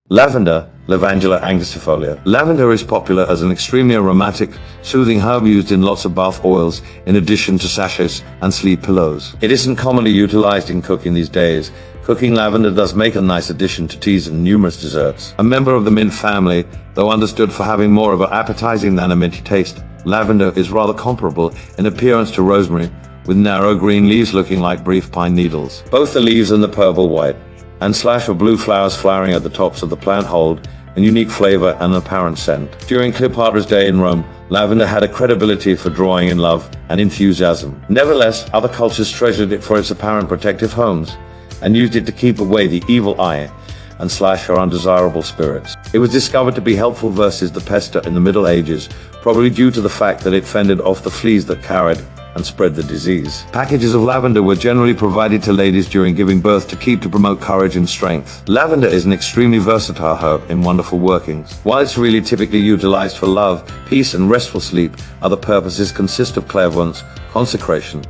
Lavender, Lavender angustifolia. Lavender is popular as an extremely aromatic, soothing herb used in lots of bath oils, in addition to sachets and sleep pillows. It isn't commonly utilized in cooking these days. Cooking lavender does make a nice addition to teas and numerous desserts. A member of the mint family, though understood for having more of an appetizing than a minty taste, lavender is rather comparable in appearance to rosemary, with narrow green leaves looking like brief pine needles. Both the leaves and the purple, white, and slash of blue flowers flowering at the tops of the plant hold a unique flavor and apparent scent. During Cleopatra's day in Rome, lavender had a credibility for drawing in love and enthusiasm. Nevertheless, other cultures treasured it for its apparent protective homes and used it to keep away the evil eye and slash or undesirable spirits. It was discovered to be helpful versus the pester in the Middle Ages, probably due to the fact that it fended off the fleas that carried and spread the disease. Packages of lavender were generally provided to ladies during giving birth to keep to promote courage and strength. Lavender is an extremely versatile herb in wonderful workings. While it's really typically utilized for love, peace, and restful sleep, other purposes consist of clairvoyance, consecration,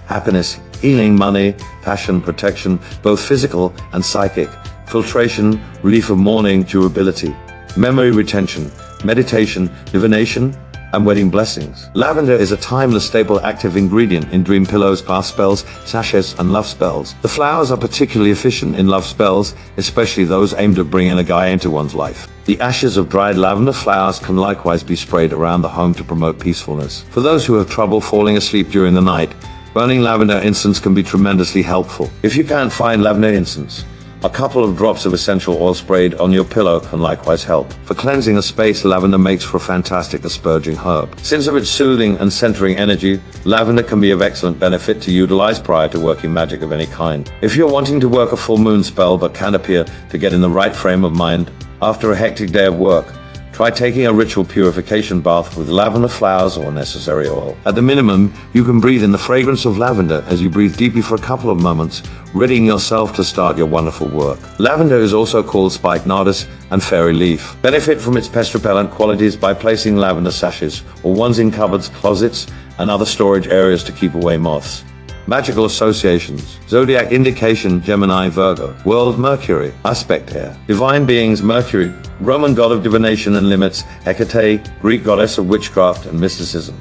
happiness, healing, money, passion, protection, both physical and psychic, filtration, relief of mourning, durability, memory retention, meditation, divination, and wedding blessings. Lavender is a timeless staple active ingredient in dream pillows, bath spells, sachets, and love spells. The flowers are particularly efficient in love spells, especially those aimed at bringing a guy into one's life. The ashes of dried lavender flowers can likewise be sprayed around the home to promote peacefulness. For those who have trouble falling asleep during the night, burning lavender incense can be tremendously helpful. If you can't find lavender incense, a couple of drops of essential oil sprayed on your pillow can likewise help. For cleansing a space, lavender makes for a fantastic asperging herb. Since of its soothing and centering energy, lavender can be of excellent benefit to utilize prior to working magic of any kind. If you're wanting to work a full moon spell but can't appear to get in the right frame of mind after a hectic day of work, try taking a ritual purification bath with lavender flowers or necessary oil. At the minimum, you can breathe in the fragrance of lavender as you breathe deeply for a couple of moments, readying yourself to start your wonderful work. Lavender is also called spikenardus and fairy leaf. Benefit from its pest repellent qualities by placing lavender sachets or ones in cupboards, closets, and other storage areas to keep away moths. Magical associations. Zodiac indication: Gemini, Virgo. World: Mercury. Aspect here: divine beings: Mercury, Roman god of divination and limits; Hecate, Greek goddess of witchcraft and mysticism.